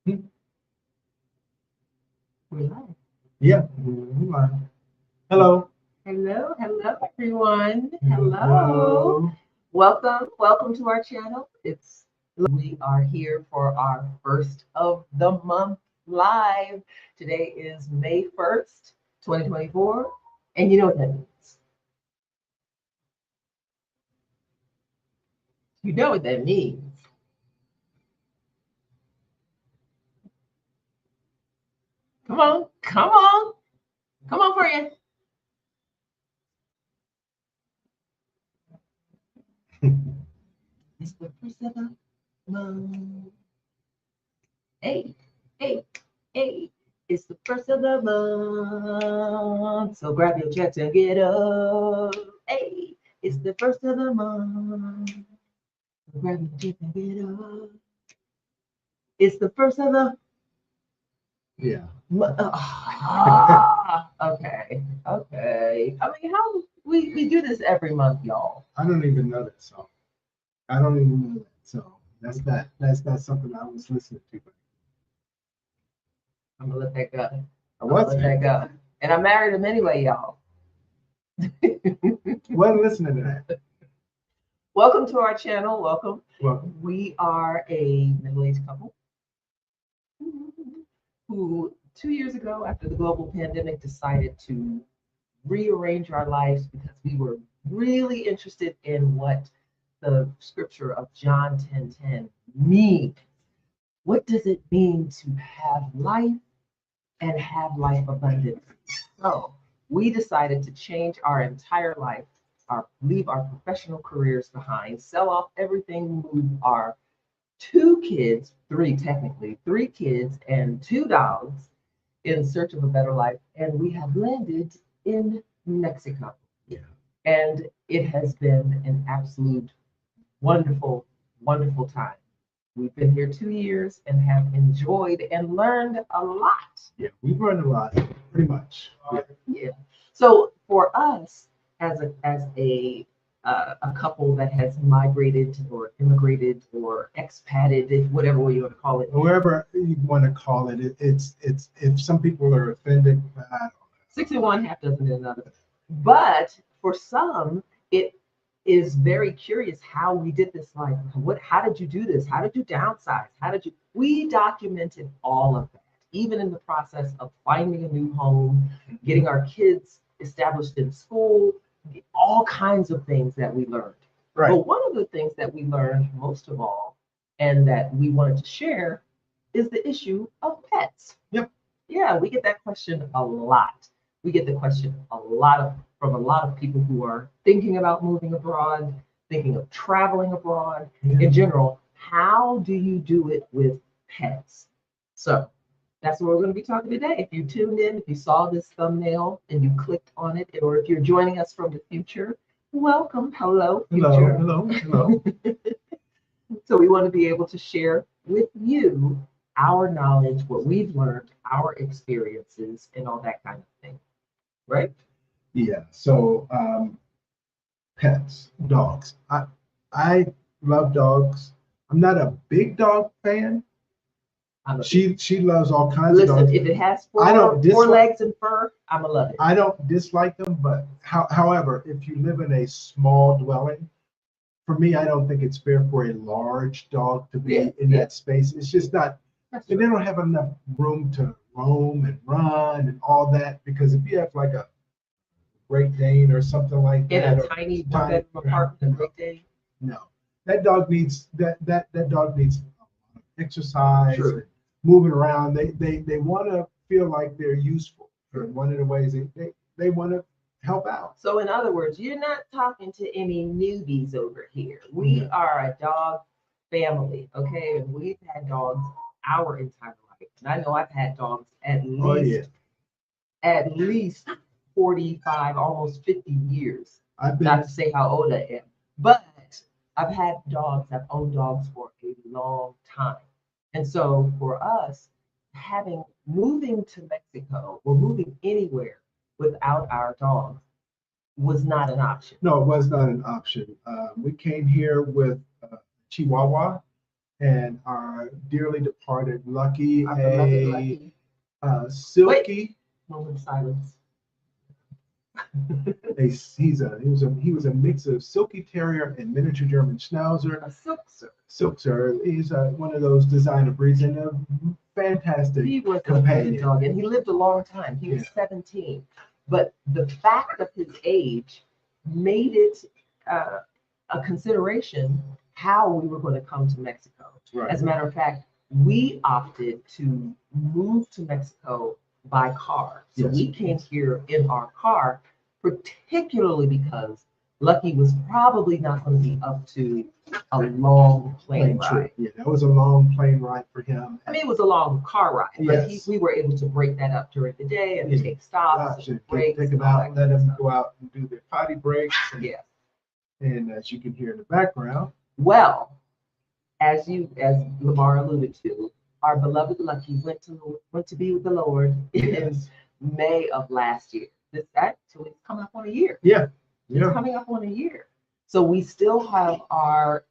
We're live. Yeah. We're live. Hello. Hello, hello, everyone. Hello. Welcome to our channel. We are here for our first of the month live. Today is May 1st, 2024. And you know what that means. You know what that means. Come on, come on, come on, friend. It's the first of the month. Hey, hey, hey. It's the first of the month. So grab your checks and get up. Hey, it's the first of the month. So grab your checks and get up. It's the first of the Yeah. okay, okay. I mean, how we do this every month, y'all. I don't even know that song. I don't even know that song. That's not something I was listening to. I'm gonna let that go. I I'm gonna let wasn't. that go. And I married him anyway, y'all. Wasn't listening to that. Welcome to our channel. Welcome. Welcome. We are a middle-aged couple who 2 years ago, after the global pandemic, decided to rearrange our lives because we were really interested in what the scripture of John 10:10 means. What does it mean to have life and have life abundantly? So we decided to change our entire life, leave our professional careers behind, sell off everything, move our two kids, three technically, three kids and two dogs in search of a better life. And we have landed in Mexico. Yeah. And it has been an absolute wonderful, wonderful time. We've been here 2 years and have enjoyed and learned a lot. Yeah. We've learned a lot, pretty much. Yeah. Yeah. So for us, as a couple that has migrated or immigrated or expatted, whatever way you want to call it, Whoever you want to call it, it's if some people are offended, I don't know. 61 half dozen is another. But for some, it is very curious how we did this life. How did you do this? How did you downsize? We documented all of that, even in the process of finding a new home, getting our kids established in school, all kinds of things that we learned. Right. But one of the things that we learned most of all, and that we wanted to share, is the issue of pets. Yep. Yeah, we get that question a lot. We get the question from a lot of people who are thinking about moving abroad, thinking of traveling abroad. Yeah. In general, how do you do it with pets? So that's what we're going to be talking today. If you tuned in, if you saw this thumbnail and you clicked on it, or if you're joining us from the future, welcome. Hello, future. Hello. Hello. So we want to be able to share with you our knowledge, what we've learned, our experiences, and all that kind of thing. Right? Yeah. So pets, dogs. I love dogs. I'm not a big dog fan. She loves all kinds of dogs. Listen, if it has four four legs and fur, I'ma love it. I don't dislike them, but however, if you live in a small dwelling, for me, I don't think it's fair for a large dog to be in that space. It's just not, and they don't have enough room to roam and run and all that. Because if you have like a Great Dane or something like In that, a tiny one-bedroom apartment, Great Dane. no, that dog needs that dog needs exercise, True. moving around. They want to feel like they're useful. One of the ways they want to help out. So in other words, you're not talking to any newbies over here. We are a dog family, okay? And we've had dogs our entire life. And I know I've had dogs at least 45, almost 50 years. Not to say how old I am, but I've owned dogs for a long time. And so for us, moving to Mexico or moving anywhere without our dogs was not an option. No, it was not an option. We came here with Chihuahua, and our dearly departed Lucky, Our beloved Lucky. Silky. Moment of silence. He was a mix of Silky Terrier and miniature German Schnauzer. A Silkser. Silkser. He's one of those designer breeds and a fantastic He was a companion. good dog, and he lived a long time. He was 17. But the fact of his age made it a consideration how we were going to come to Mexico. Right. As a matter of fact, we opted to move to Mexico by car. So Yes. we came here in our car, particularly because Lucky was probably not going to be up to a long plane ride. trip. Yeah, that was a long plane ride for him. I mean, it was a long car ride, but Yes. we were able to break that up during the day and Yeah. take stops and breaks. Take and him all out, that let good him stuff. go out and do their potty breaks. Yeah. And as you can hear in the background, Well, as Lamar alluded to, our beloved Lucky went to be with the Lord in yes, May of last year. This actually is coming up on a year. yeah, It's coming up on a year. So we still have our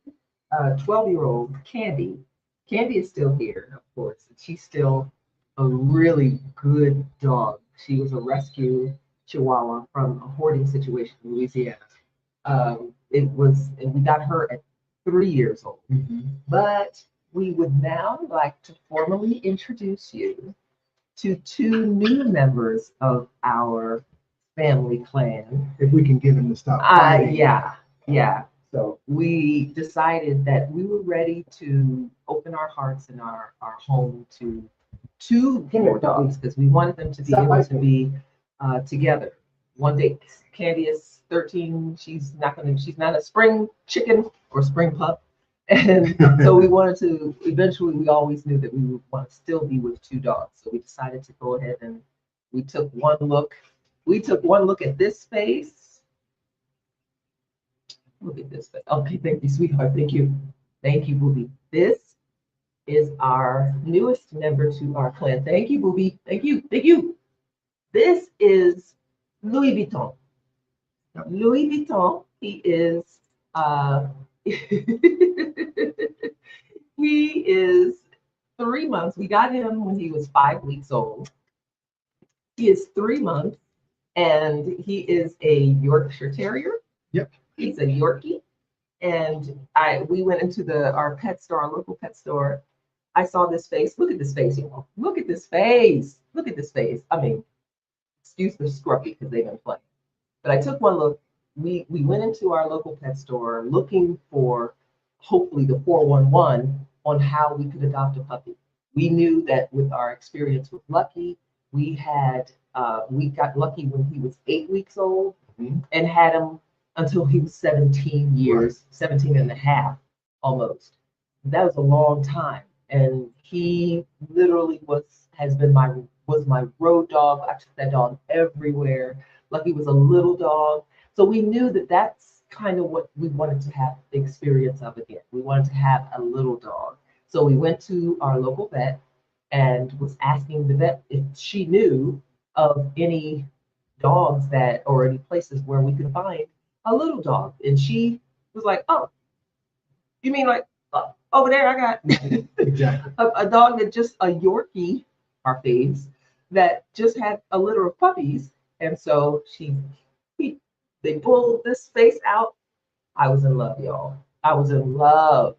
12-year-old Candy. Candy is still here, of course. She's still a really good dog. She was a rescue Chihuahua from a hoarding situation in Louisiana. And we got her at 3 years old. Mhm. But we would now like to formally introduce you to 2 new members of our family clan. If we can get him to stop fighting. Yeah. So we decided that we were ready to open our hearts and our home to 2 more dogs because we wanted them to be able to be together. One day, Candy is 13. She's not a spring chicken or spring pup. And so we wanted to, eventually we always knew that we would want to still be with 2 dogs. So we decided to go ahead and we took one look at this space. Look at this space. Okay, thank you, sweetheart. Thank you. Thank you, Booby. This is our newest member to our clan. Thank you, Booby. Thank you. Thank you. This is Louis Vuitton. Yep. Louis Vuitton, he is he is 3 months. We got him when he was 5 weeks old. He is 3 months, and he is a Yorkshire Terrier. Yep. He's a Yorkie. And we went into our pet store, our local pet store. I saw this face. Look at this face, y'all. Look at this face. Look at this face. I mean, excuse the scruffy because they've been playing. But I took one look. We went into our local pet store looking for hopefully the 411 on how we could adopt a puppy. We knew that with our experience with Lucky, we got Lucky when he was 8 weeks old and had him until he was 17 years, 17 and a half almost. That was a long time. And he literally was my road dog. I took that dog everywhere. Lucky was a little dog. So we knew that that's kind of what we wanted to have the experience of again. We wanted to have a little dog. So we went to our local vet and was asking the vet if she knew of any dogs or any places where we could find a little dog. And she was like, oh, you mean like over there I got Exactly. a dog that just a Yorkie, our faves, that just had a litter of puppies. And so they pulled this face out. I was in love, y'all. I was in love.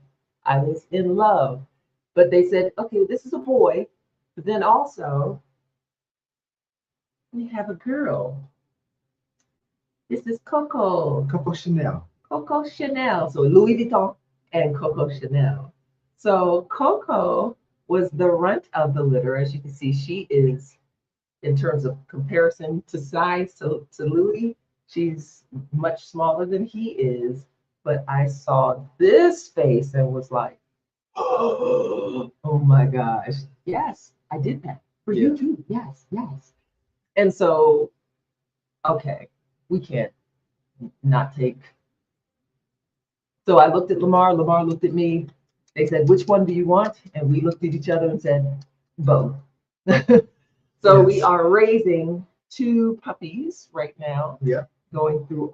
But they said, okay, this is a boy. But then also, we have a girl. This is Coco. Coco Chanel. Coco Chanel. So Louis Vuitton and Coco Chanel. So Coco was the runt of the litter. As you can see, she is, in terms of comparison to size to Louis, she's much smaller than he is. But I saw this face and was like, oh my gosh. Yes, I did that for you too. Yes. And so, okay, we can't not take. So I looked at Lamar looked at me. They said, which one do you want? And we looked at each other and said, both. So we are raising 2 puppies right now. Yeah. going through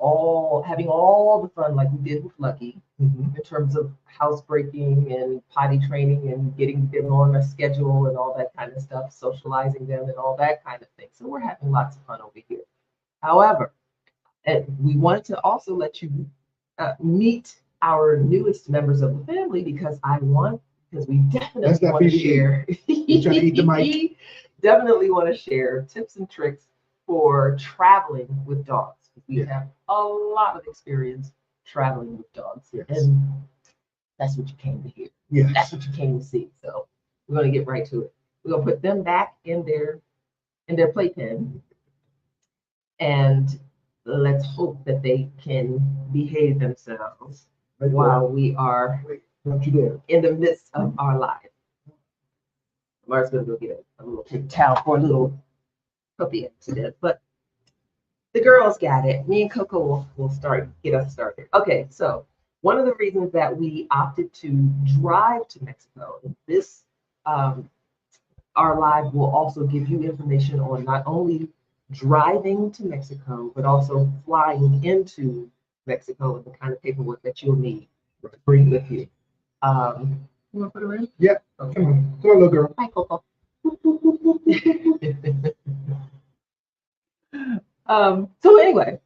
having all the fun like we did with Lucky Mhm. in terms of housebreaking and potty training and getting them on a schedule and all that kind of stuff, socializing them and all that kind of thing. So we're having lots of fun over here. However, we wanted to also let you meet our newest members of the family because we Let's definitely not want be to the share. You're trying to eat the mic. Definitely want to share tips and tricks for traveling with dogs. We Yeah. have a lot of experience traveling with dogs, Yes. and that's what you came to hear. Yes. That's what you came to see. So we're gonna get right to it. We're gonna put them back in their playpen, and let's hope that they can behave themselves Right while we are there. Don't you dare. in the midst of our lives. Mars gonna go get a little paper towel for a little puppy accident, but the girls got it. Me and Coco will get us started. Okay, so one of the reasons that we opted to drive to Mexico, this our live will also give you information on not only driving to Mexico, but also flying into Mexico and the kind of paperwork that you'll need to bring with you. You want to put her in? Yeah. Okay. Come on, little girl. Hi, Coco. So anyway,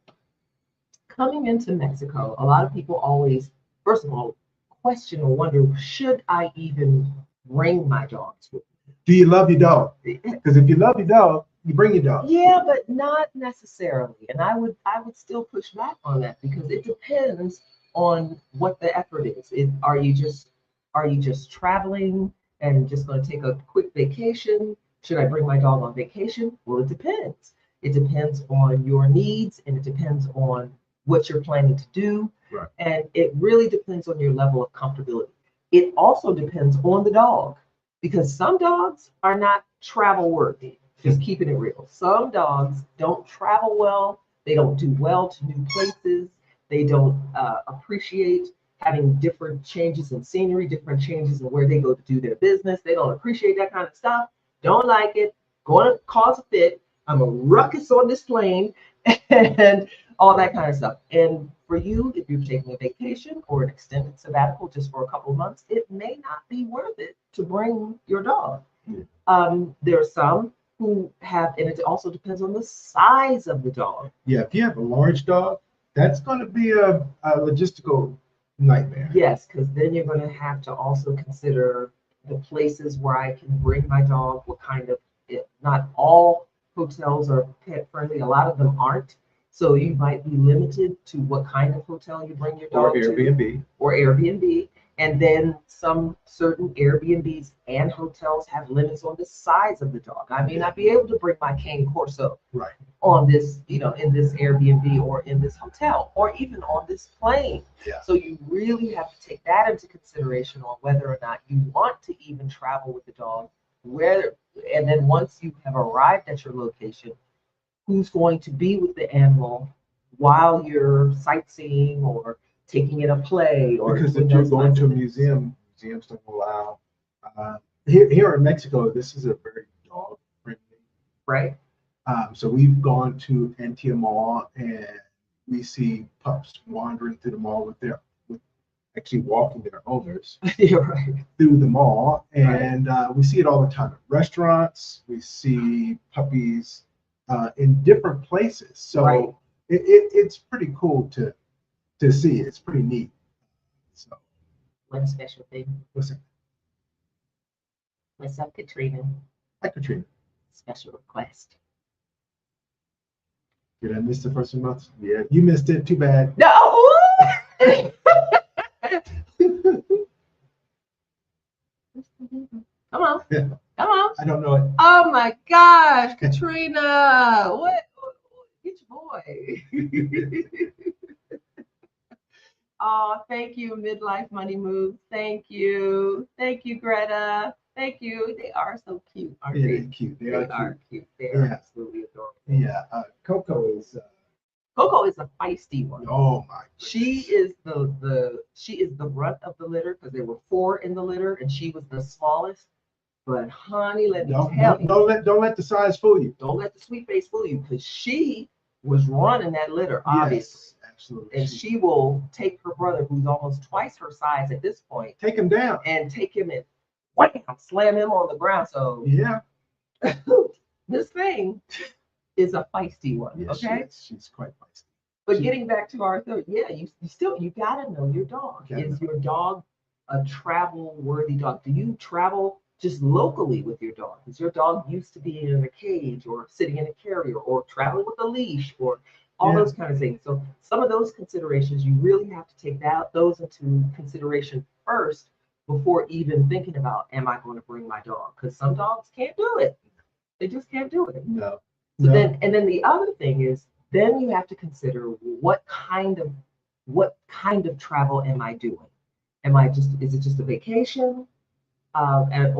coming into Mexico, a lot of people always, first of all, question or wonder, should I even bring my dogs with Do you love your dog? me? Because if you love your dog, you bring your dog. Yeah, but not necessarily. And I would still push back on that because it depends on what the effort is. Are you just traveling and just going to take a quick vacation? Should I bring my dog on vacation? Well, it depends. It depends on your needs and it depends on what you're planning to do. Right. And it really depends on your level of comfortability. It also depends on the dog because some dogs are not travel worthy. Just keeping it real. Some dogs don't travel well. They don't do well to new places. They don't appreciate having different changes in scenery, different changes in where they go to do their business. They don't appreciate that kind of stuff. Don't like it. Going to cause a fit. I'm a ruckus on this plane and all that kind of stuff. And for you, if you're taking a vacation or an extended sabbatical just for a couple of months, it may not be worth it to bring your dog. There are some who have, and it also depends on the size of the dog. Yeah, if you have a large dog, that's going to be a logistical nightmare. Yes, because then you're going to have to also consider the places where I can bring my dog, what kind of, not all hotels are pet friendly, a lot of them aren't. So you might be limited to what kind of hotel you bring your dog Or to. Airbnb. Or Airbnb. And then some certain Airbnbs and hotels have limits on the size of the dog. I may not be able to bring my Cane Corso Right. on this, in this Airbnb or in this hotel or even on this plane. Yeah. So you really have to take that into consideration on whether or not you want to even travel with the dog. And then once you have arrived at your location, who's going to be with the animal while you're sightseeing or taking in a play or Because doing if you're those going kinds to a of things. museum, museums don't allow. Here in Mexico, this is a very dog friendly. Right. So we've gone to Antia Mall and we see pups wandering through the mall with actually walking their owners You're right. through the mall, and we see it all the time at restaurants. We see puppies in different places, so Right. it's pretty cool to see. It's pretty neat. So One special thing. what's it? What's up, Katrina? Hi, Katrina. Special request. Did I miss the first month? Yeah, you missed it. Too bad. No. Come on. Yeah. Come on. I don't know it. Oh my gosh, Katrina. What? Get your boy. Oh, thank you, Midlife Money Moves. Thank you. Thank you, Greta. Thank you. They are so cute, aren't Yeah, they? they're cute. They They are are cute. cute. They are Yeah. absolutely adorable. Yeah, Coco is. Coco is a feisty one. Oh my. She is the runt of the litter because there were 4 in the litter and she was the smallest. But honey, let me tell you, Don't let the size fool you. don't let the sweet face fool you because she was running that litter, obviously. Yes, absolutely. And she will take her brother, who's almost twice her size at this point, Take him down. and take him and wham, slam him on the ground. So Yeah. this thing is a feisty one. Yes, Okay. she's quite feisty. But getting back to our third, yeah, you gotta know your dog. Is your dog a travel worthy dog? Do you travel just locally with your dog? Is your dog used to being in a cage or sitting in a carrier or traveling with a leash or all those kind of things? So some of those considerations, you really have to take those into consideration first before even thinking about, am I going to bring my dog? Because some dogs can't do it. They just can't do it. No. So then the other thing is, then you have to consider what kind of travel am I doing? Is it just a vacation? At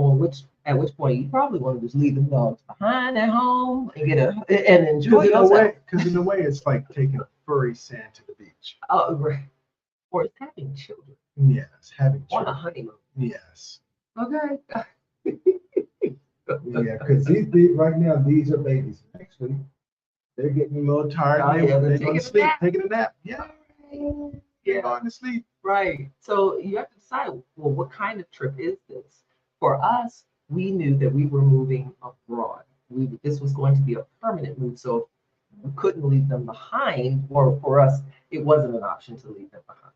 which point you probably want to just leave the dogs behind at home and and enjoy yourself. Because in a way, it's like taking a furry Santa to the beach. Oh, right. Or it's having children. Yes, having On a children. honeymoon. Yes. Okay. Yeah, because right now these are babies. Actually, they're getting a little tired. Oh, yeah, they're going to sleep, taking a nap. Yeah. Yeah. Going to sleep. Right. So you have to decide, well, what kind of trip is this? For us, we knew that we were moving abroad. This was going to be a permanent move, so we couldn't leave them behind, or for us, it wasn't an option to leave them behind.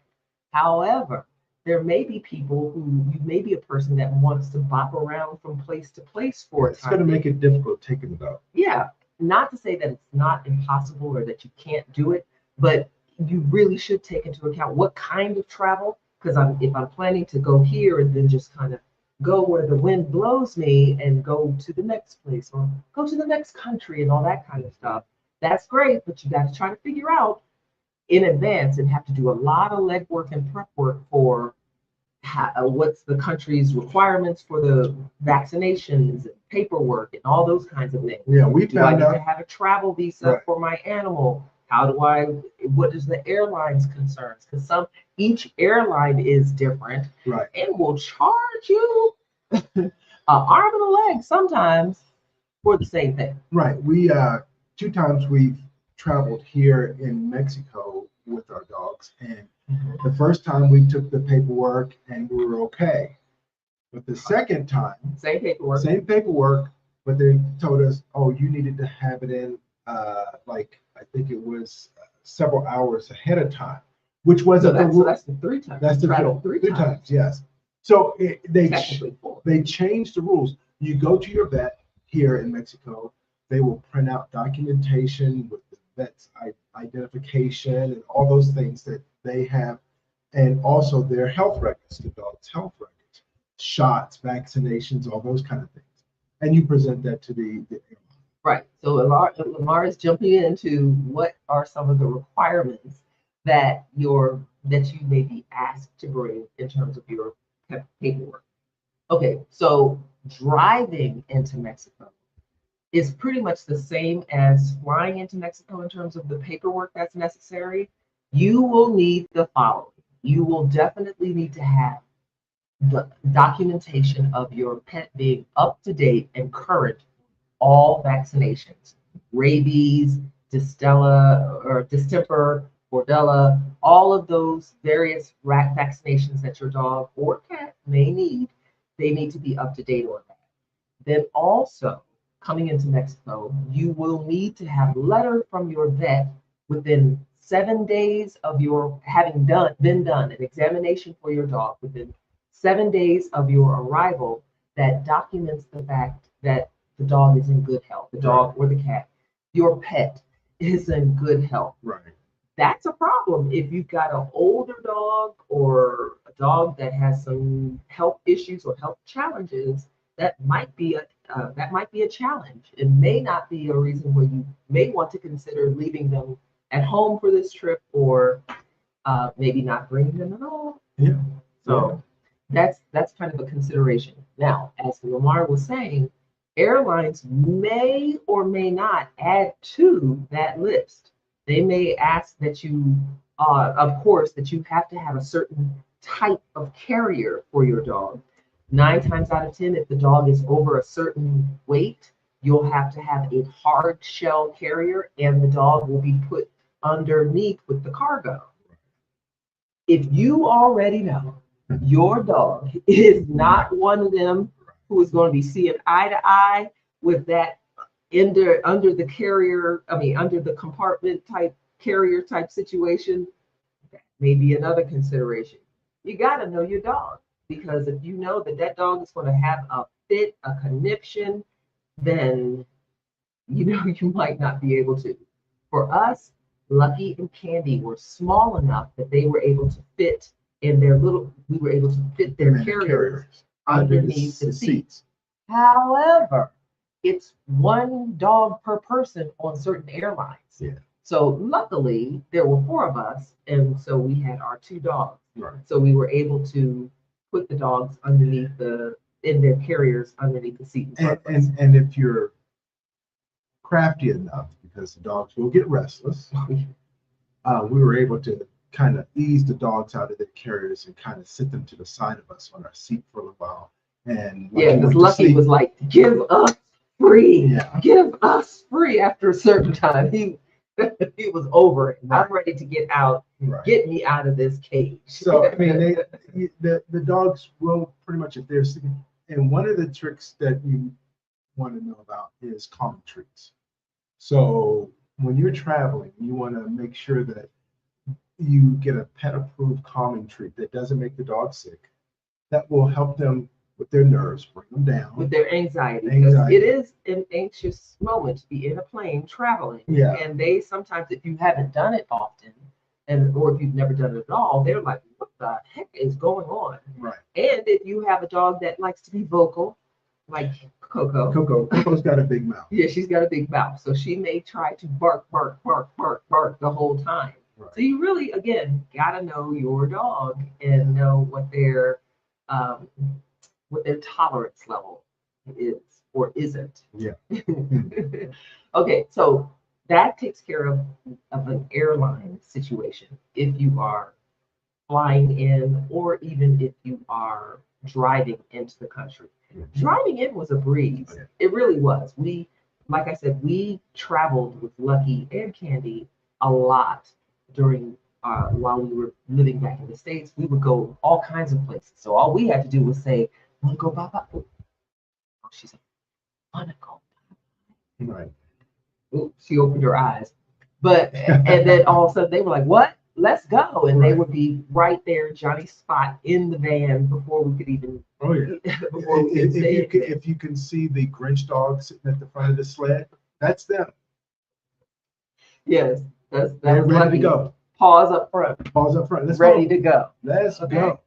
However, there may be people you may be a person that wants to bop around from place to place for a time. It's going to make it difficult taking it out. Yeah. Not to say that it's not impossible or that you can't do it, but you really should take into account what kind of travel, because if I'm planning to go here and then just kind of go where the wind blows me and go to the next place or go to the next country and all that kind of stuff, that's great, but you got to try to figure out in advance and have to do a lot of legwork and prep work for what's the country's requirements for the vaccinations and paperwork and all those kinds of things. Yeah, we Do I found need out. to have a travel visa for my animal? What is the airline's concerns? Because each airline is different, Right. and will charge you an arm and a leg sometimes for the same thing. Right. We 2 times we've traveled here in Mexico with our dogs, and the first time we took the paperwork and we were okay. But the second time, Same paperwork, but they told us, oh, you needed to have it in I think it was several hours ahead of time, which wasn't the rule. So that's the 3 times. That's the travel 3 3 times, yes. So they changed the rules. You go to your vet here in Mexico, they will print out documentation with the vet's identification and all those things that they have, and also their health records, the dog's health records, shots, vaccinations, all those kind of things. And you present that to the Right. So Lamar is jumping into what are some of the requirements that you may be asked to bring in terms of your paperwork. Okay, so driving into Mexico is pretty much the same as flying into Mexico in terms of the paperwork that's necessary. You will need the following. You will definitely need to have the documentation of your pet being up to date and current, all vaccinations, rabies, distemper, bordella, all of those various vaccinations that your dog or cat may need, they need to be up to date on that. Then also, coming into Mexico, you will need to have a letter from your vet within 7 days of your having been done an examination for your dog, within 7 days of your arrival, that documents the fact that the dog is in good health, the dog or the cat, your pet is in good health. Right. That's a problem if you've got an older dog or a dog that has some health issues or health challenges. That might be a challenge. It may not be a reason where you may want to consider leaving them at home for this trip, or maybe not bringing them at all. Yeah. So that's kind of a consideration. Now, as Lamar was saying, airlines may or may not add to that list. They may ask that you, of course, that you have to have a certain type of carrier for your dog. 9 times out of 10, if the dog is over a certain weight, you'll have to have a hard shell carrier, and the dog will be put underneath with the cargo. If you already know your dog is not one of them who is going to be seeing eye to eye with that under the carrier, under the compartment type carrier type situation, that may be another consideration. You got to know your dog, because if you know that that dog is going to have a fit, a conniption, then you might not be able to. For us, Lucky and Candy were small enough that they were able to fit in their we were able to fit their carriers underneath the seats. However, it's one dog per person on certain airlines. Yeah. So luckily, there were 4 of us, and so we had our 2 dogs. Right. So we were able to put the dogs in their carriers underneath the seat. And if you're crafty enough, because the dogs will get restless, we were able to kind of ease the dogs out of their carriers and kind of sit them to the side of us on our seat for a little while. And because Lucky was like, "Give us free, yeah. Give us free." After a certain time, he was over it. Right. I'm ready to get out. Right. Get me out of this cage. So the dogs will pretty much, if they're sitting. And one of the tricks that you want to know about is calming treats. So when you're traveling, you want to make sure that you get a pet-approved calming treat that doesn't make the dog sick. That will help them with their nerves, bring them down. With their anxiety. Because it is an anxious moment to be in a plane traveling. Yeah. And they sometimes, if you haven't done it often, or if you've never done it at all, they're like, "What the heck is going on?" Right. And if you have a dog that likes to be vocal, like Coco. Coco's got a big mouth. Yeah, she's got a big mouth. So she may try to bark the whole time. Right. So you really, again, got to know your dog and know what their tolerance level is or isn't. Yeah. Okay, so that takes care of an airline situation. If you are flying in, or even if you are driving into the country. Driving in was a breeze. Okay. It really was. Like I said, we traveled with Lucky and Candy a lot during while we were living back in the States. We would go all kinds of places. So all we had to do was say, "Want to go bye-bye?" Oh, she's like, "Want to go bye-bye?" Right. Ooh, she opened her eyes. And then all of a sudden they were like, "What? Let's go." And they would be right there, Johnny's spot in the van before we could even. Oh yeah. If you can see the Grinch dog sitting at the front of the sled, that's them. Yes, that's ready Lucky. To go. Paws up front. Let's ready go. To go. Let's go.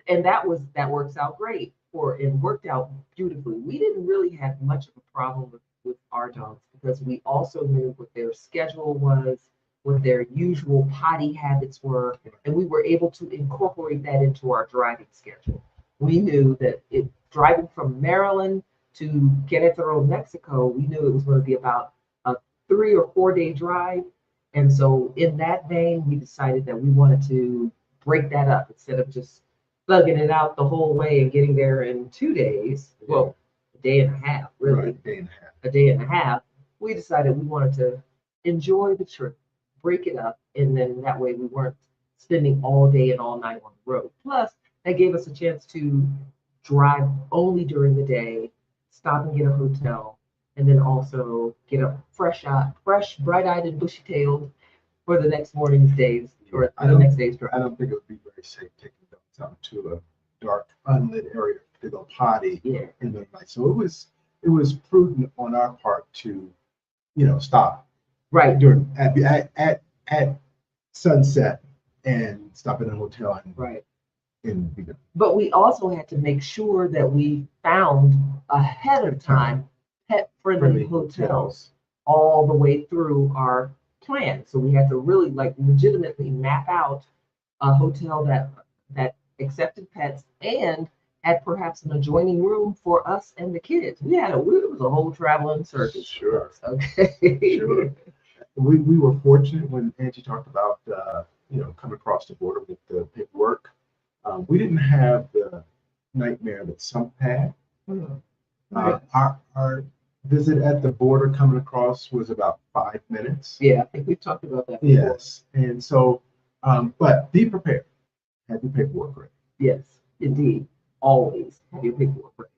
And that works out great and worked out beautifully. We didn't really have much of a problem with our dogs, because we also knew what their schedule was, what their usual potty habits were, and we were able to incorporate that into our driving schedule. We knew that driving from Maryland to Querétaro, Mexico, we knew it was going to be about a 3 or 4 day drive. And so in that vein, we decided that we wanted to break that up instead of just thugging it out the whole way and getting there in 2 days. Well, a day and a half, really. Right, a day and a half. We decided we wanted to enjoy the trip, break it up, and then that way we weren't spending all day and all night on the road. Plus, that gave us a chance to drive only during the day, stop and get a hotel, and then also get up fresh, bright-eyed and bushy-tailed for the next morning's days or the next day's drive. I don't think it would be very safe taking dogs out to a dark, unlit area to go potty in the night. So it was prudent on our part to, stop during at sunset and stop in a hotel and But we also had to make sure that we found ahead of time pet-friendly hotels all the way through our plan. So we had to really legitimately map out a hotel that accepted pets and had perhaps an adjoining room for us and the kids. It was a whole traveling circus. Sure. Okay. Sure. We were fortunate when Angie talked about coming across the border with the paperwork. We didn't have the nightmare that some had. Mm-hmm. Right. visit at the border coming across was about 5 minutes. Yeah, I think we've talked about that before. Yes, and so, but be prepared. Have your paperwork ready. Yes, indeed. Always have your paperwork ready.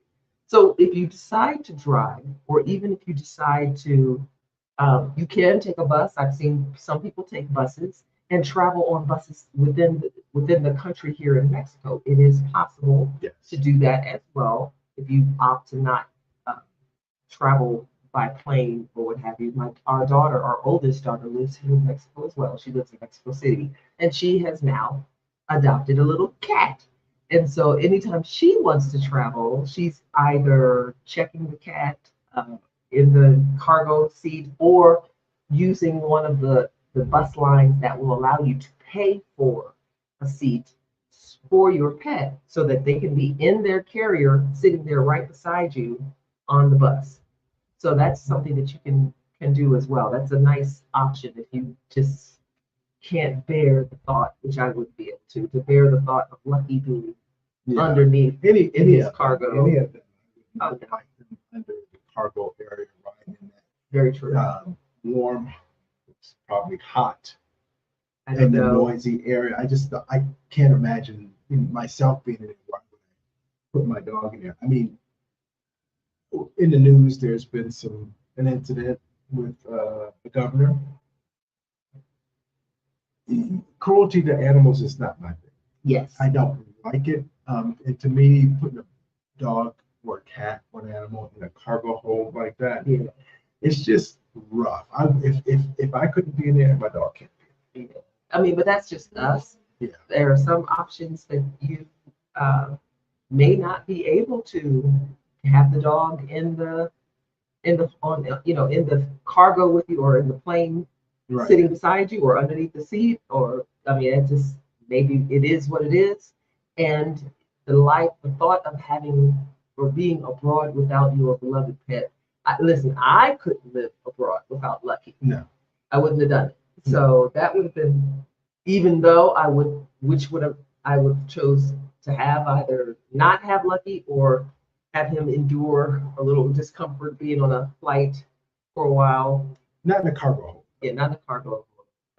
So if you decide to drive, or even if you decide to, you can take a bus. I've seen some people take buses and travel on buses within the country here in Mexico. It is possible Yes. to do that as well if you opt to not uh, travel by plane or what have you. Our oldest daughter, lives here in Mexico as well. She lives in Mexico City, and she has now adopted a little cat. And so anytime she wants to travel, she's either checking the cat in the cargo seat or using one of the bus lines that will allow you to pay for a seat for your pet so that they can be in their carrier sitting there right beside you on the bus. So that's something that you can do as well. That's a nice option if you just can't bear the thought, which I would be able to bear the thought of Lucky being Yeah. underneath Any his of cargo. Any of them. I would Okay. like them under the cargo area, right in Very true. that warm, it's probably hot, I don't in the know. noisy area. I can't imagine myself being in it. Why would I put my dog in there? I mean, in the news, there's been an incident with the governor. Cruelty to animals is not my thing. Yes. I don't like it. And to me, putting a dog or a cat or an animal in a cargo hold like that, Yeah. it's just rough. If I couldn't be in there, my dog can't be. Yeah. I mean, but that's just us. Yeah. There are some options that you may not be able to have the dog in the on in the cargo with you or in the plane Right. sitting beside you or underneath the seat, or I mean it just maybe it is what it is. And the thought of having or being abroad without your beloved pet. Listen, I couldn't live abroad without Lucky. No. I wouldn't have done it. So that would have been, even though I would have chose to have either not have Lucky or have him endure a little discomfort being on a flight for a while. Not in a cargo hold. Yeah, not the cargo.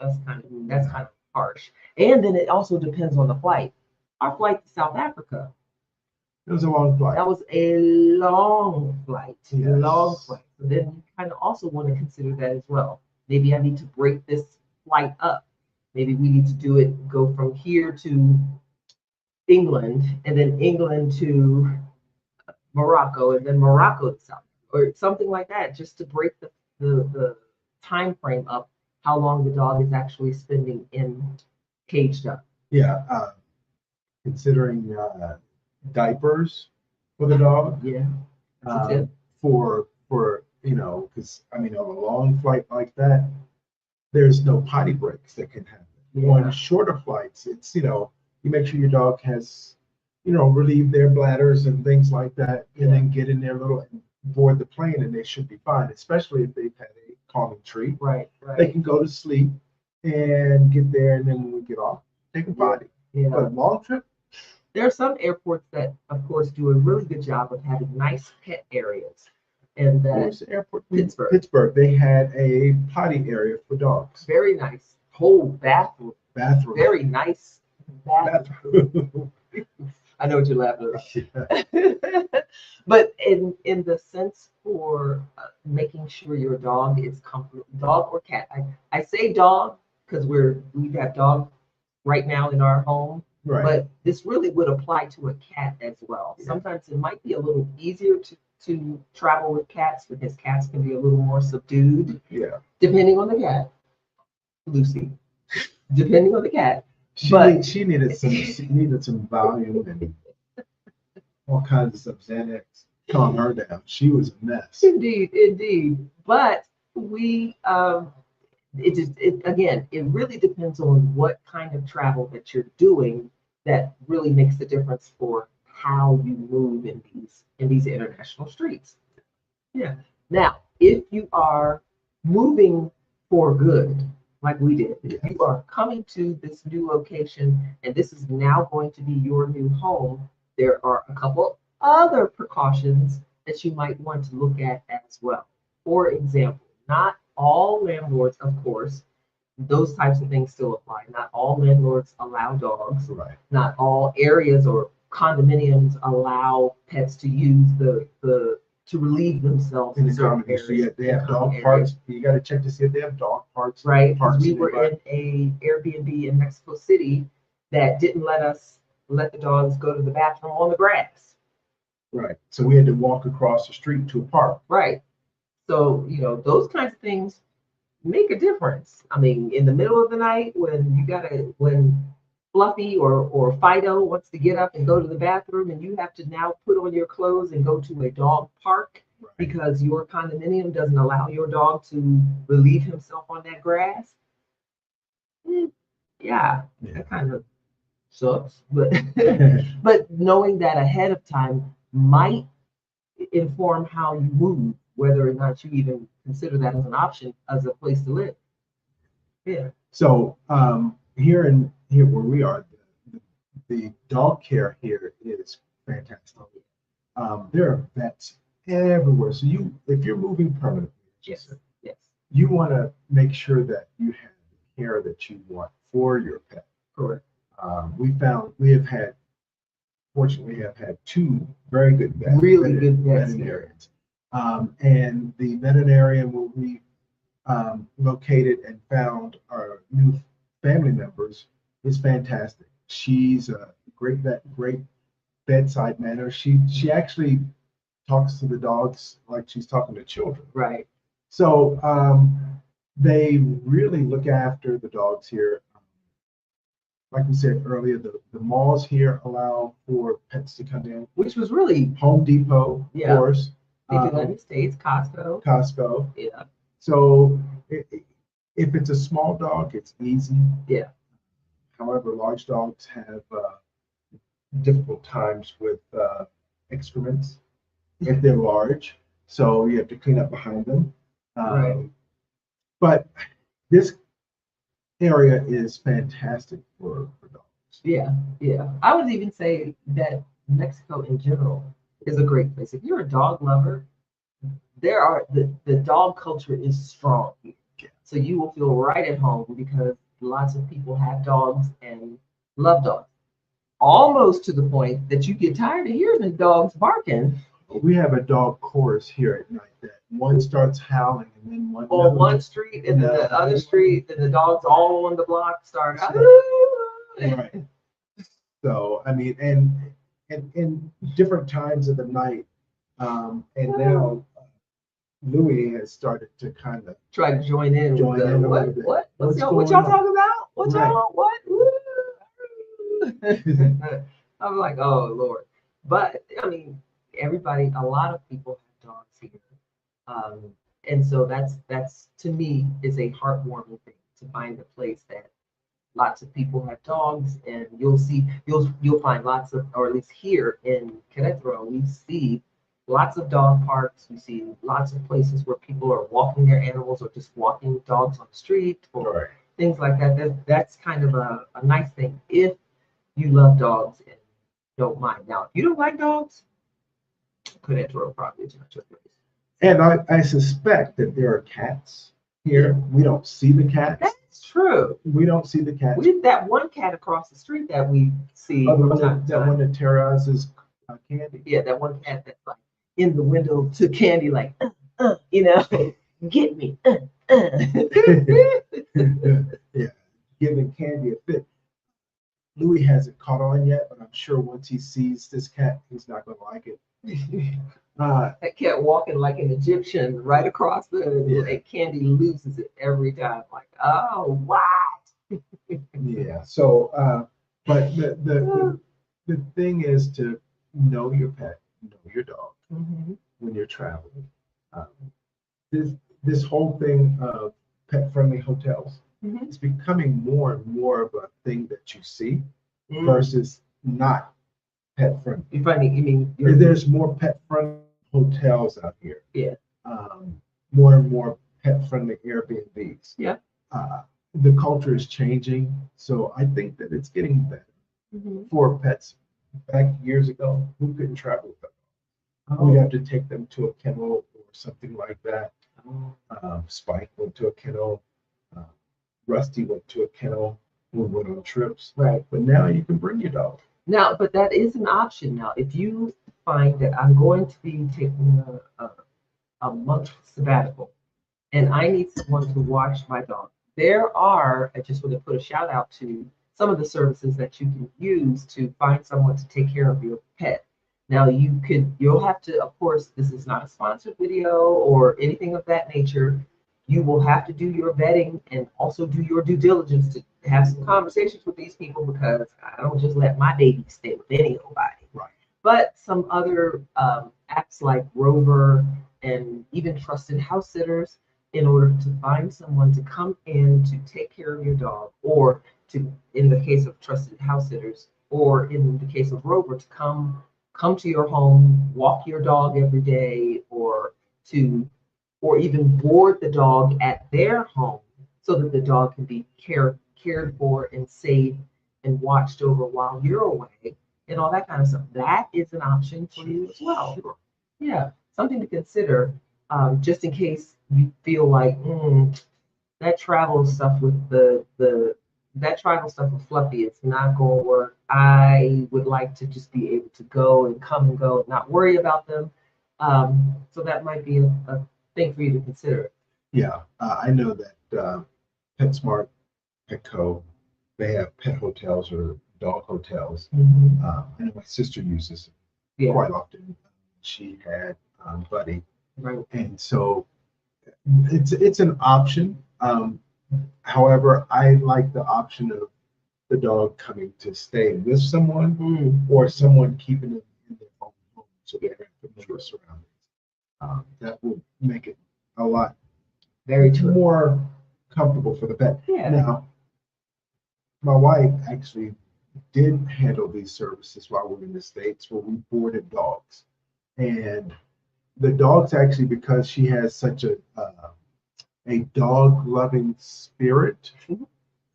That's kind of harsh. And then it also depends on the flight. Our flight to South Africa, It was a long flight. that was a long flight. A Yes. long flight. So then you kind of also want to consider that as well. Maybe I need to break this flight up. Maybe we need to go from here to England, and then England to Morocco, and then Morocco to South, or something like that, just to break the time frame up, how long the dog is actually spending caged up. Yeah. Considering diapers for the dog. Yeah. That's a tip. For because I mean, on a long flight like that, there's no potty breaks that can happen. Yeah. On shorter flights, it's you make sure your dog has relieve their bladders and things like that, and then get in there a little and board the plane, and they should be fine. Especially if they've had a calming treat, Right. they can go to sleep and get there, and then when we get off, take a potty. Yeah. But long trip, There are some airports that, of course, do a really good job of having nice pet areas, and where's that the airport? Pittsburgh. Pittsburgh. They had a potty area for dogs. very nice whole bathroom, Bathroom. very nice bathroom. I know what you're laughing about. Yeah. But in the sense for making sure your dog is comfortable, dog or cat. I say dog because we have dog right now in our home, Right. but this really would apply to a cat as well. Yeah. Sometimes it might be a little easier to travel with cats because cats can be a little more subdued, Yeah. depending on the cat. Lucy, depending on the cat. She But- needed some volume and all kinds of stuff. Xanax, calm her down. She was a mess. Indeed. But it really depends on what kind of travel that you're doing that really makes the difference for how you move in these international streets. Yeah. Now, if you are moving for good, like we did, if you are coming to this new location and this is now going to be your new home, there are a couple other precautions that you might want to look at as as well. For example, not all landlords, of course, those types of things still apply. Not all landlords allow dogs. Right. Not all areas or condominiums allow pets to use to relieve themselves In the certain common, so areas. they have in dog common parks. areas. You got to check to see if they have dog parks. Right, because Parks we in were their in a Airbnb in Mexico City that didn't let the dogs go to the bathroom on the grass. Right. So we had to walk across the street to a park. Right. So, those kinds of things make a difference. I mean, in the middle of the night when Fluffy or Fido wants to get up and go to the bathroom and you have to now put on your clothes and go to a dog park Right. because your condominium doesn't allow your dog to relieve himself on that grass. Yeah, that kind of sucks. But but knowing that ahead of time might inform how you move, whether or not you even consider that as an option as a place to live. Yeah. So here where we are, the dog care here is fantastic. There are vets everywhere. So if you're moving permanently, Yes. Yes. you want to make sure that you have the care that you want for your pet. Correct. Fortunately, have had two very good Really good vets veterinarians. And the veterinarian where we located and found our new family members is fantastic. She's a great bedside manner. She actually talks to the dogs like she's talking to children. Right. So they really look after the dogs here. Like we said earlier, the malls here allow for pets to come in. Which was really Home Depot, Yeah. of course. they do that in the States, Costco. Costco. Yeah. So if it's a small dog, it's easy. Yeah. However, large dogs have difficult times with excrements if they're large. So you have to clean up behind them. Right. But this area is fantastic for dogs. Yeah. Yeah. I would even say that Mexico in general is a great place. If you're a dog lover, the dog culture is strong here. Yeah. So you will feel right at home because lots of people have dogs and love dogs. Almost to the point that you get tired of hearing the dogs barking We have a dog chorus here at night that one starts howling and then on one street and then the other street, and the dogs all on the block start. Right. So I mean, and in different times of the night, and now Louis has started to kind of Try to join in. Join with in a what? little bit. What? What's What going y'all on? talking about? What Right. y'all? What? I'm like, oh Lord. But I mean, a lot of people have dogs here. And so that's to me is a heartwarming thing to find a place that lots of people have dogs, and you'll find lots of, or at least here in Querétaro, we see lots of dog parks. We see lots of places where people are walking their animals or just walking dogs on the street or Right. things like that. That's kind of a nice thing if you love dogs and don't mind. Now, if you don't like dogs, Querétaro probably is not your place. And I suspect that there are cats here. We don't see the cats. That's true. We don't see the cats. We have that one cat across the street that we see Oh, the from one time to that time. one that terrorizes Candy. Yeah, that one cat that's like in the window to Candy, like, get me. Yeah, giving Candy a fit. Louis hasn't caught on yet, but I'm sure once he sees this cat, he's not going to like it. That cat walking like an Egyptian right across and Candy loses it every time. Like, oh, what? Yeah. So, but the thing is to know your pet, know your dog when you're traveling. This whole thing of pet-friendly hotels is becoming more and more of a thing that you see versus not pet-friendly. You mean There's more pet-friendly hotels out here. Yeah. More and more pet-friendly Airbnbs. Yeah. The culture is changing, so I think that it's getting better. For pets, back years ago, we couldn't travel with them. We'd have to take them to a kennel or something like that. Spike went to a kennel. Uh, Rusty went to a kennel. We went on trips. Right. But now you can bring your dog. Now, but that is an option now. If you find that I'm going to be taking a month sabbatical and I need someone to watch my dog, there are, I just want to put a shout out to some of the services that you can use to find someone to take care of your pet. Now you'll have to, of course, this is not a sponsored video or anything of that nature. You will have to do your vetting and also do your due diligence to have some conversations with these people, because I don't just let my baby stay with nobody. Right. But some other apps like Rover and even Trusted House Sitters, in order to find someone to come in to take care of your dog, or to, in the case of Trusted House Sitters, or in the case of Rover, to come to your home, walk your dog every day, or even board the dog at their home so that the dog can be cared for and safe and watched over while you're away, and all that kind of stuff. That is an option for you as well. Sure. Yeah, something to consider, just in case you feel like that travel stuff with Fluffy, it's not going to work. I would like to just be able to go and come and go and not worry about them. So that might be a thing for you to consider. Yeah, I know that PetSmart, Petco, they have pet hotels or dog hotels. I know my sister uses it quite often. She had Buddy, Right. and so it's an option. However, I like the option of the dog coming to stay with someone, or someone keeping it in their own home so they're familiar surroundings. That would make it a lot Very true. more comfortable for the pet. Yeah. Now, my wife actually did handle these services while we were in the States, where we boarded dogs. And the dogs actually, because she has such a dog loving spirit,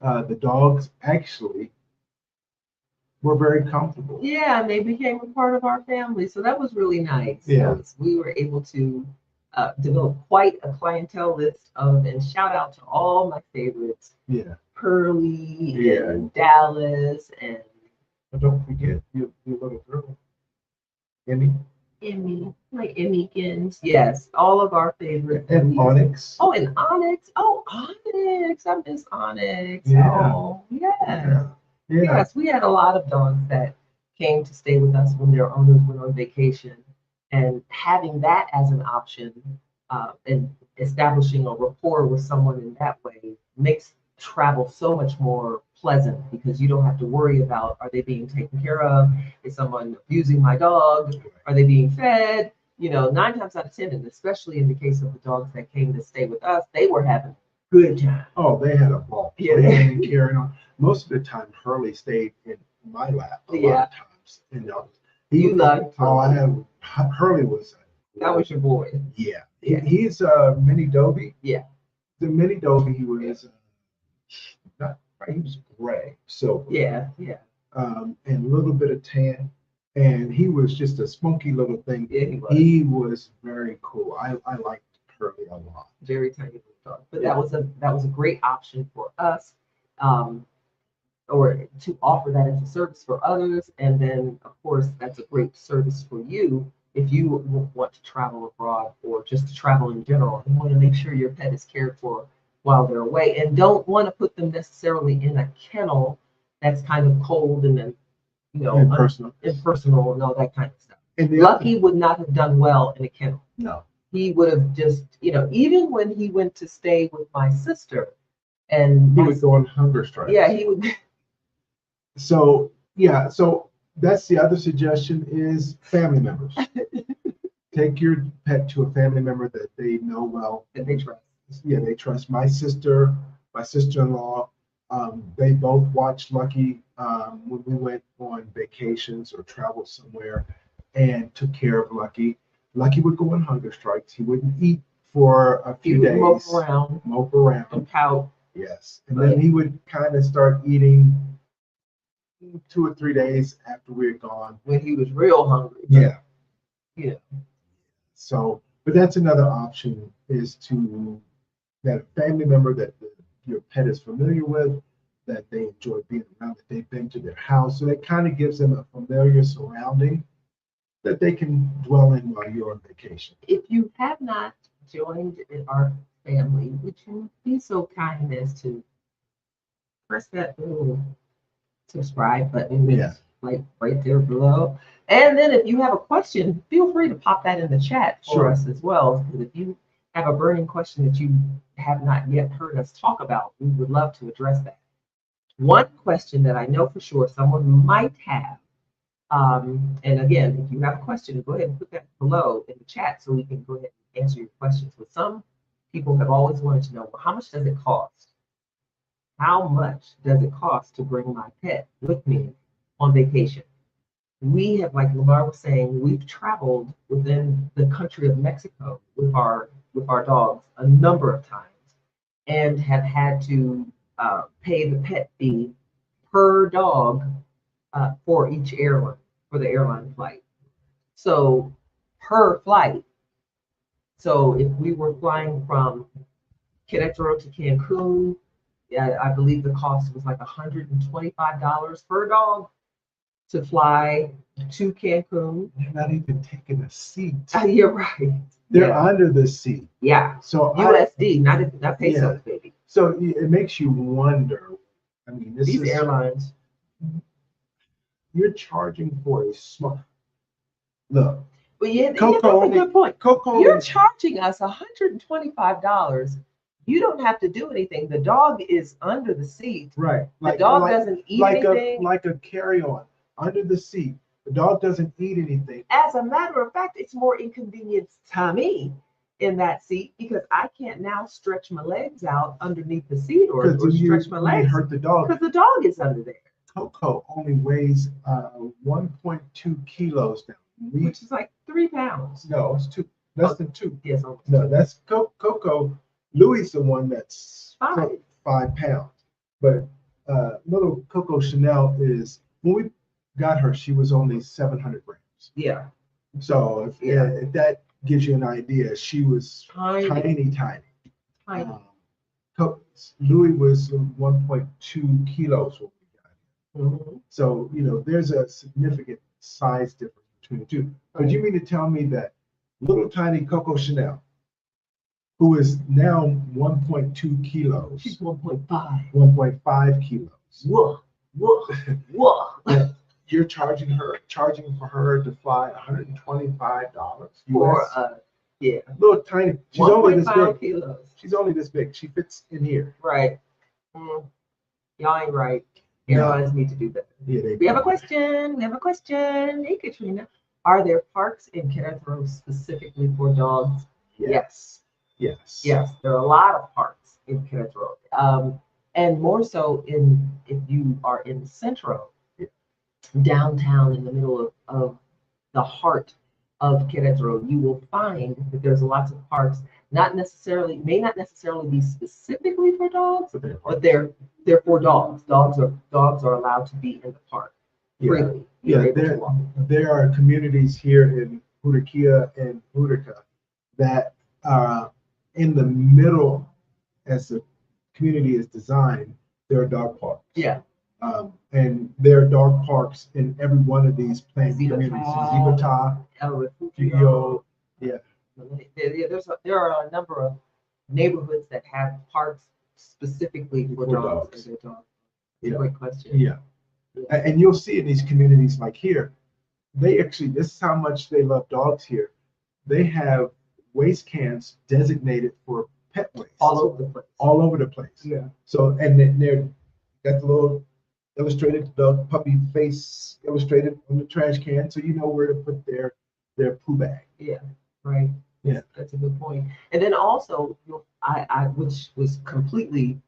the dogs actually were very comfortable. Yeah, and they became a part of our family. So that was really nice. Yeah. We were able to develop quite a clientele list and shout out to all my favorites. Yeah. Pearly and Dallas and don't forget your little girl, Emmy, like Emmykins. Yes, all of our favorites. and Onyx. Oh, and Onyx. Oh, Onyx. I miss Onyx. Yeah. Oh, yes. Yeah. Yes, we had a lot of dogs that came to stay with us when their owners went on vacation. And having that as an option and establishing a rapport with someone in that way makes travel so much more pleasant, because you don't have to worry about, are they being taken care of? Is someone abusing my dog? Are they being fed? 9 times out of 10, and especially in the case of the dogs that came to stay with us, they were having a good time. Oh, they had a ball. Yeah. Playing and carrying on. Most of the time, Hurley stayed in my lap a lot of times. You loved Oh, I have. Hurley was. That was your boy. Yeah. He's a mini Dobie. Yeah. The mini Dobie, he was he was gray, so Yeah. and a little bit of tan, and he was just a spunky little thing. Yeah, he was. He was very cool. I liked Hurley a lot. Very tiny little dog. But that was a great option for us, or to offer that as a service for others. And then, of course, that's a great service for you if you want to travel abroad, or just to travel in general and want to make sure your pet is cared for while they're away, and don't want to put them necessarily in a kennel that's kind of cold and then, impersonal and all that kind of stuff. Lucky would not have done well in a kennel. No. He would have just, even when he went to stay with my sister, and he would go on hunger strikes. Yeah, he would. So that's the other suggestion, is family members. Take your pet to a family member that they know well. That they trust. Yeah, they trust. My sister, my sister-in-law, they both watched Lucky when we went on vacations or traveled somewhere, and took care of Lucky. Lucky would go on hunger strikes. He wouldn't eat for a few days. Mope around. And pout. Yes. And then he would kind of start eating 2 or 3 days after we were gone. When he was real hungry. Yeah. Yeah. So But that's another option, is to that a family member that your pet is familiar with, that they enjoy being around, that they've been to their house. So that kind of gives them a familiar surrounding that they can dwell in while you're on vacation. If you have not joined our family, would you be so kind as to press that little subscribe button? Yeah. Like right there below. And then if you have a question, feel free to pop that in the chat for Sure. us as well. Because if you have a burning question that you have not yet heard us talk about, we would love to address that. One question that I know for sure someone might have, and again, if you have a question, go ahead and put that below in the chat so we can go ahead and answer your questions. But some people have always wanted to know, well, how much does it cost? How much does it cost to bring my pet with me on vacation? We have, like Lamar was saying, we've traveled within the country of Mexico with our dogs a number of times, and have had to pay the pet fee per dog for each airline, for the airline flight. So per flight. So if we were flying from Querétaro to Cancun, yeah, I believe the cost was like $125 per dog to fly to Cancun. They're not even taking a seat. You're right. They're Yeah. under the seat. Yeah. So USD, not pesos, baby. So it makes you wonder. I mean, These airlines. You're charging for a small. Look, But yeah, Coco that's a good point. Coco, You're charging us $125. You don't have to do anything. The dog is under the seat. right? The dog doesn't eat anything. Like a carry-on under the seat. The dog doesn't eat anything. As a matter of fact, it's more inconvenience to me in that seat because I can't now stretch my legs out underneath the seat or stretch my legs. Hurt the dog because the dog is under there. Coco only weighs 1.2 kilos now. Which is like 3 pounds. No, it's less than 2. Yes, no, that's Coco. Louis the one that's 5 pounds. But little Coco Chanel is, when we got her, she was only 700 grams. Yeah. So if that gives you an idea, she was tiny. Louis was 1.2 kilos when we got him. So, there's a significant size difference between the two. But you mean to tell me that little tiny Coco Chanel, who is now 1.2 kilos. She's 1.5. 1.5 kilos. Whoa. You're charging for her to fly $125 for little tiny. She's only this big. Kilos. She's only this big. She fits in here. Right. Y'all ain't right. Airlines need to do better. Yeah, we have a question. Hey, Katrina. Are there parks in Querétaro specifically for dogs? Yes. There are a lot of parks in Querétaro. And more so if you are in Centro, downtown in the middle of the heart of Querétaro, you will find that there's lots of parks, may not necessarily be specifically for dogs, but they're for dogs. Dogs are allowed to be in the park freely. There are communities here in Juriquilla and Burica that in the middle, as the community is designed, there are dog parks. Yeah. And there are dog parks in every one of these planned communities. Zibata, El Refugio. Yeah. There are a number of neighborhoods that have parks specifically for dogs. Great question. Yeah. And you'll see in these communities like here, this is how much they love dogs here. They have waste cans designated for pet waste. All over the place. Yeah. So, and then they're got the little illustrated dog puppy face illustrated on the trash can, so you know where to put their poo bag. Yeah. Right. Yeah. That's a good point. And then also, I which was completely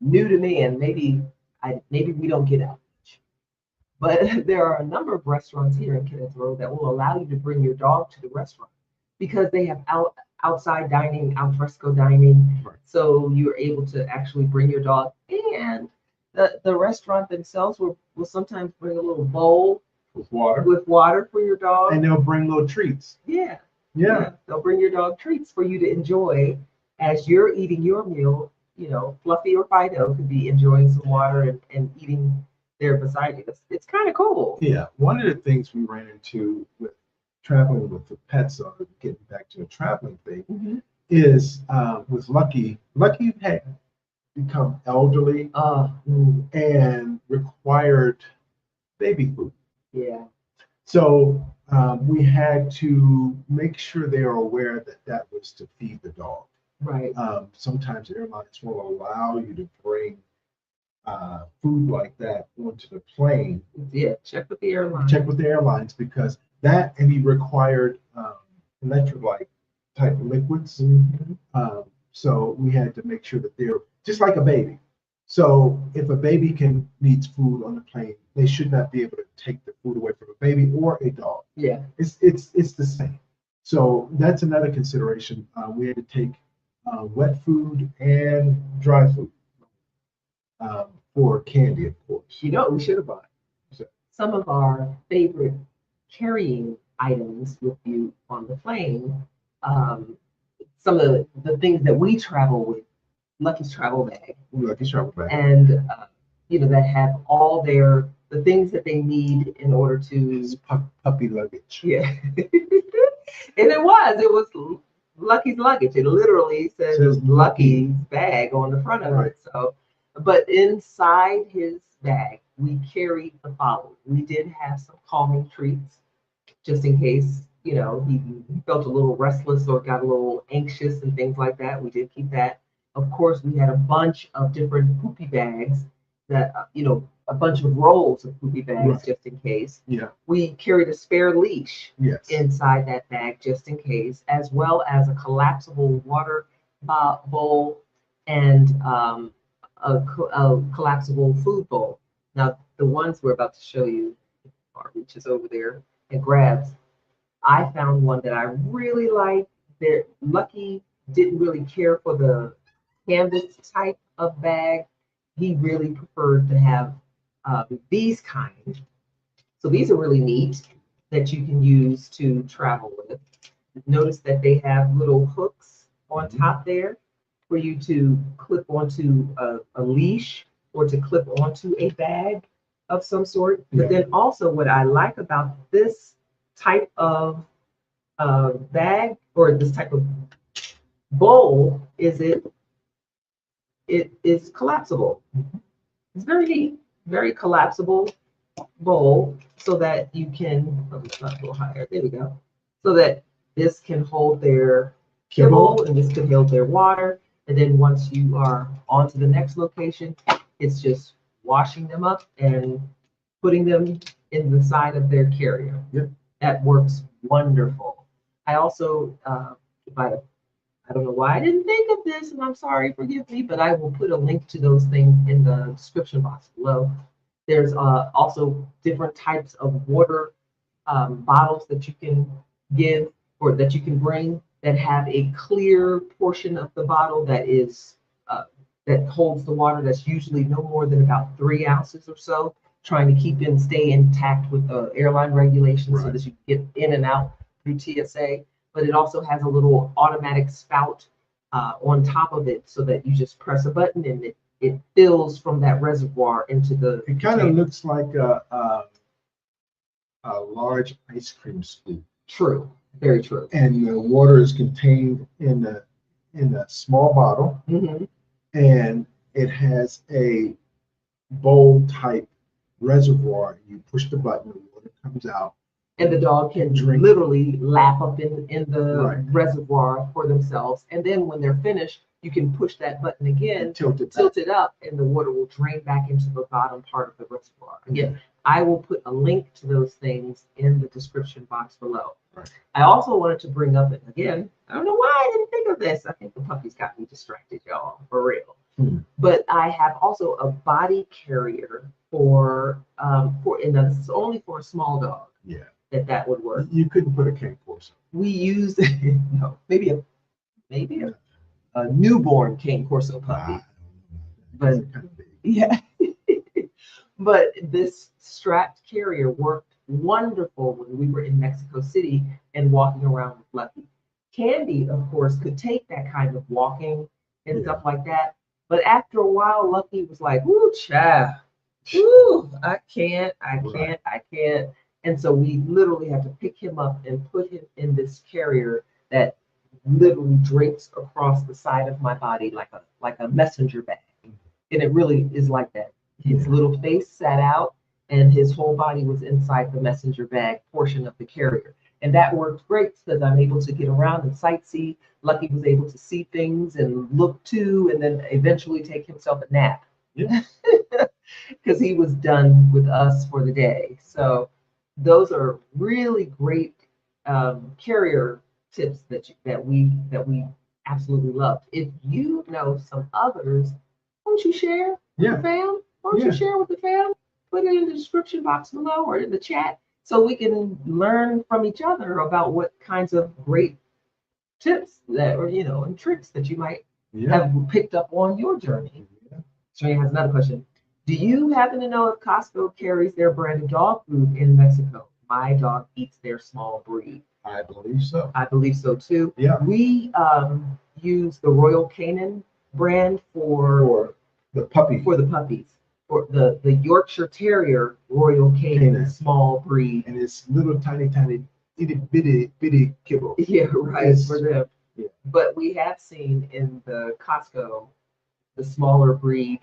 new to me, and maybe we don't get out much, but there are a number of restaurants here in Querétaro that will allow you to bring your dog to the restaurant because they have outside dining, al fresco dining. Right. So you're able to actually bring your dog, and the restaurant themselves will sometimes bring a little bowl with water for your dog, and they'll bring little treats. Yeah. Yeah. They'll bring your dog treats for you to enjoy as you're eating your meal. You know, Fluffy or Fido could be enjoying some water and eating there beside you. It's kind of cool. Yeah. One of the things we ran into with traveling with the pets, or getting back to the traveling thing, Mhm. is with Lucky. Lucky had become elderly and required baby food. Yeah. So we had to make sure they are aware that that was to feed the dog. Right. Sometimes airlines won't allow you to bring food like that onto the plane. Yeah. Check with the airline. Check with the airlines, because that, and he required electrolyte type liquids. Mhm. So we had to make sure that they're just like a baby. So if a baby needs food on the plane, they should not be able to take the food away from a baby or a dog. Yeah. It's the same. So that's another consideration. We had to take wet food and dry food for candy, of course. You know what we should have bought? So- Some of our favorite carrying items with you on the plane. Some of the things that we travel with, Lucky's travel bag, Lucky travel bag. and that have all the things that they need in order to. It's puppy luggage. Yeah. And it was Lucky's luggage. It literally says Lucky's bag on the front of Right. it. So, but inside his bag, we carried the following. We did have some calming treats, just in case, he felt a little restless or got a little anxious and things like that. We did keep that. Of course, we had a bunch of different poopy bags that, a bunch of rolls of poopy bags, Right. just in case. Yeah. We carried a spare leash Yes. inside that bag, just in case, as well as a collapsible water bowl and a collapsible food bowl. Now, the ones we're about to show you, reaches over there and grabs. I found one that I really like. Lucky didn't really care for the canvas type of bag. He really preferred to have these kind. So these are really neat that you can use to travel with. Notice that they have little hooks on top there for you to clip onto a leash or to clip onto a bag of some sort. But then also what I like about this type of bag or this type of bowl is it is collapsible. It's very neat, very collapsible bowl, so that you can, let's not go higher, there we go. So that this can hold their kibble and this can hold their water. And then once you are on to the next location, it's just washing them up and putting them in the side of their carrier. Yep. That works wonderful. I also, I don't know why I didn't think of this, and I'm sorry, forgive me, but I will put a link to those things in the description box below. There's also different types of water bottles that you can give or that you can bring that have a clear portion of the bottle that holds the water that's usually no more than about 3 ounces or so, trying to stay intact with the airline regulations so that you get in and out through TSA. But it also has a little automatic spout on top of it so that you just press a button and it fills from that reservoir into the. It kind of looks like a large ice cream scoop. True, very true. And the water is contained in a small bottle, and it has a bowl type reservoir. You push the button, the water comes out. And the dog can literally lap up in the reservoir for themselves. And then when they're finished, you can push that button again, tilt it up, and the water will drain back into the bottom part of the reservoir. Again, I will put a link to those things in the description box below. Right. I also wanted to bring up, again, I don't know why I didn't think of this. I think the puppies got me distracted, y'all, for real. But I have also a body carrier and this is only for a small dog. Yeah. That would work. You couldn't put a cane corso. We used maybe a newborn cane corso puppy. But yeah, but this strapped carrier worked wonderful when we were in Mexico City and walking around with Lucky. Candy, of course, could take that kind of walking and stuff like that. But after a while, Lucky was like, "Ooh, child, ooh, I can't." And so we literally had to pick him up and put him in this carrier that literally drapes across the side of my body like a messenger bag. And it really is like that. His little face sat out and his whole body was inside the messenger bag portion of the carrier. And that worked great because I'm able to get around and sightsee. Lucky was able to see things and look too, and then eventually take himself a nap. Yeah. Because he was done with us for the day. So those are really great carrier tips that we absolutely loved. If you know some others, won't you share with the fam? Won't you share with the fam? Put it in the description box below or in the chat so we can learn from each other about what kinds of great tips that or and tricks that you might have picked up on your journey. Shane has another question. Do you happen to know if Costco carries their branded dog food in Mexico? My dog eats their small breed. I believe so. I believe so too. Yeah. We use the Royal Canin brand for the puppy. For the puppies. For the Yorkshire Terrier Royal Canin small breed. And it's little tiny itty bitty kibble. Yeah, right. It's, for them. Yeah. But we have seen in the Costco the smaller breed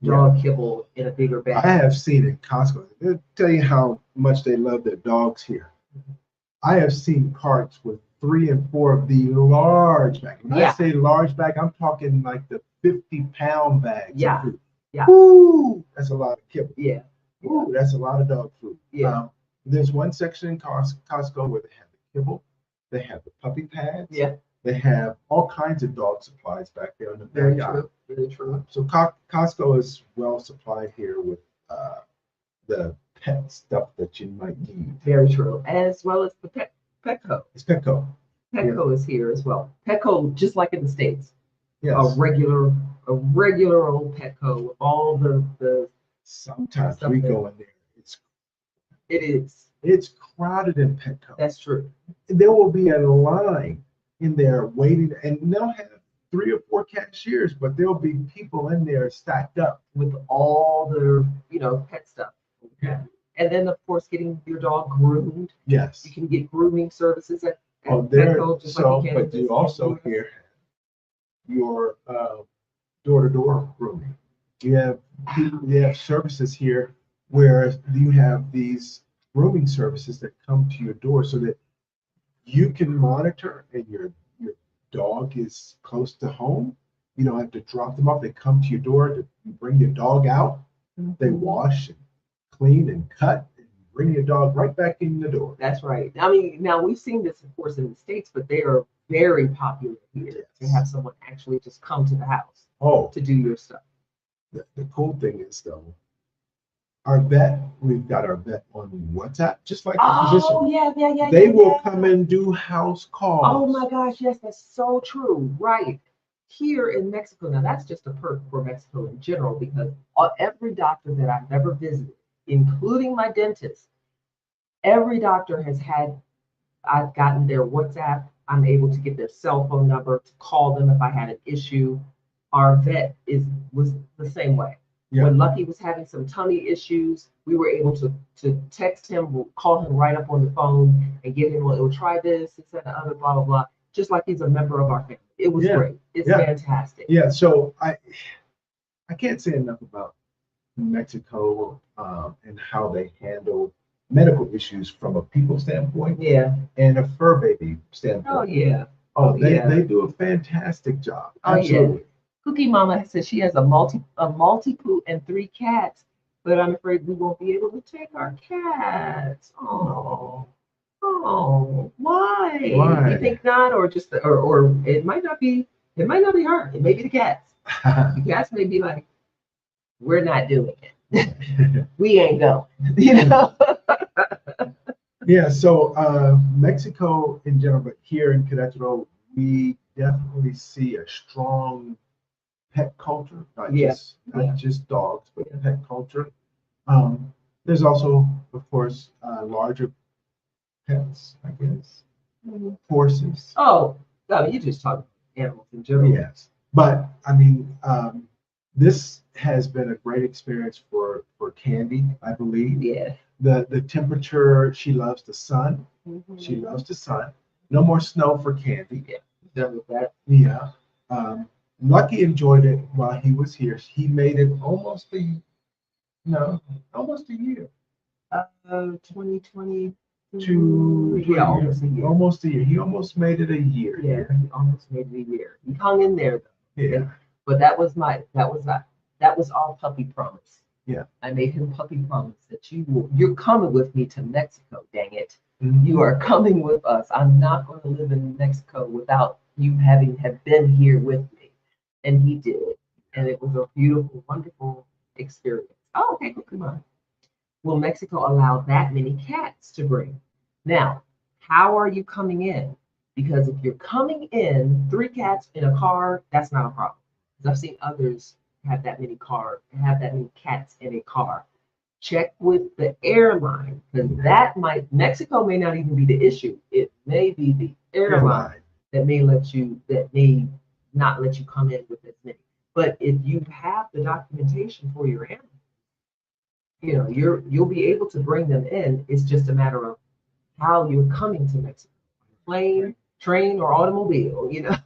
dog kibble in a bigger bag. I have seen in Costco. They'll tell you how much they love their dogs here. I have seen carts with 3 and 4 of the large bags. When I say large bag, I'm talking like the 50-pound bags. Yeah. Yeah. Ooh, that's a lot of kibble. Yeah. Ooh, that's a lot of dog food. Yeah. There's one section in Costco where they have the kibble, they have the puppy pads. Yeah. They have all kinds of dog supplies back there in the Very backyard. true. Very true. So Costco is well supplied here with the pet stuff that you might need. Very true. As well as the Petco. It's Petco. Petco is here as well. Petco, just like in the States. Yes. A regular old Petco with all the sometimes we go in there. It's crowded in Petco. That's true. There will be a line in there waiting, and they'll have 3 or 4 cashiers, but there'll be people in there stacked up with all their pet stuff. Yeah. And then of course getting your dog groomed. Yes. You can get grooming services at Petco, just so like you can. But you also hear your door-to-door grooming. You have services here where you have these grooming services that come to your door so that you can monitor and your dog is close to home. You don't have to drop them off. They come to your door to bring your dog out. Mm-hmm. They wash and clean and cut and bring your dog right back in the door. That's right. I mean, now we've seen this, of course, in the States, but they are very popular here to have someone actually just come to the house to do your stuff. The cool thing is, though, we've got our vet on WhatsApp, just like the physician. Oh, yeah. They will come and do house calls. Oh my gosh, yes, that's so true. Right. Here in Mexico, now that's just a perk for Mexico in general, because every doctor that I've ever visited, including my dentist, every doctor I've gotten their WhatsApp. I'm able to get their cell phone number to call them if I had an issue. Our vet was the same way. Yeah. When Lucky was having some tummy issues, we were able to text him, call him right up on the phone and get him, well, try this, and other, blah, blah, blah, just like he's a member of our family. It was great. It's fantastic. Yeah, so I can't say enough about Mexico and how they handle medical issues from a people standpoint. Yeah. And a fur baby standpoint. Oh, yeah. They do a fantastic job. Absolutely. Yeah. Cookie Mama says she has a multi-poo and 3 cats, but I'm afraid we won't be able to take our cats. Oh, why? You think not, or just or it might not be her. It may be the cats. The cats may be like, we're not doing it. We ain't going. Yeah. So Mexico in general, but here in Querétaro, we definitely see a strong pet culture, not just dogs, but pet culture. There's also, of course, larger pets, I guess, horses. Oh, no, you just talk animals in general. Yes, but I mean, this has been a great experience for Candy, I believe. Yeah. The temperature, she loves the sun. She loves the sun. No more snow for Candy. Yeah, done with that. Yeah. Lucky enjoyed it while he was here. He made it almost a almost a year. 2022. Yeah, almost a year. Almost a year. He almost made it a year. Yeah, he almost made it a year. He hung in there though. Yeah. But that was our puppy promise. Yeah. I made him puppy promise that you're coming with me to Mexico, dang it. Mhm. You are coming with us. I'm not going to live in Mexico without you have been here with me. And he did. And it was a beautiful, wonderful experience. Oh, okay, come on. Will Mexico allow that many cats to bring? Now, how are you coming in? Because if you're coming in 3 cats in a car, that's not a problem. Because I've seen others have that many cats in a car. Check with the airline, because Mexico may not even be the issue. It may be the airline that may not let you come in with as many. But if you have the documentation for your animal, you'll be able to bring them in. It's just a matter of how you're coming to Mexico. Plane, train, or automobile, Yeah.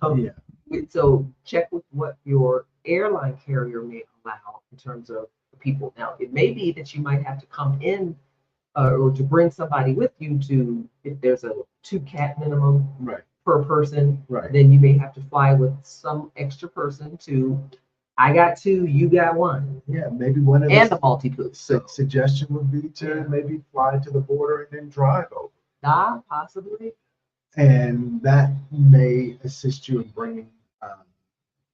So check with what your airline carrier may allow in terms of people. Now, it may be that you might have to come in or to bring somebody with you if there's a 2-cat minimum per person, then you may have to fly with some extra person I got 2, you got 1. Yeah, maybe one of the multi-poo. Suggestion would be to maybe fly to the border and then drive over. Possibly. And that may assist you in bringing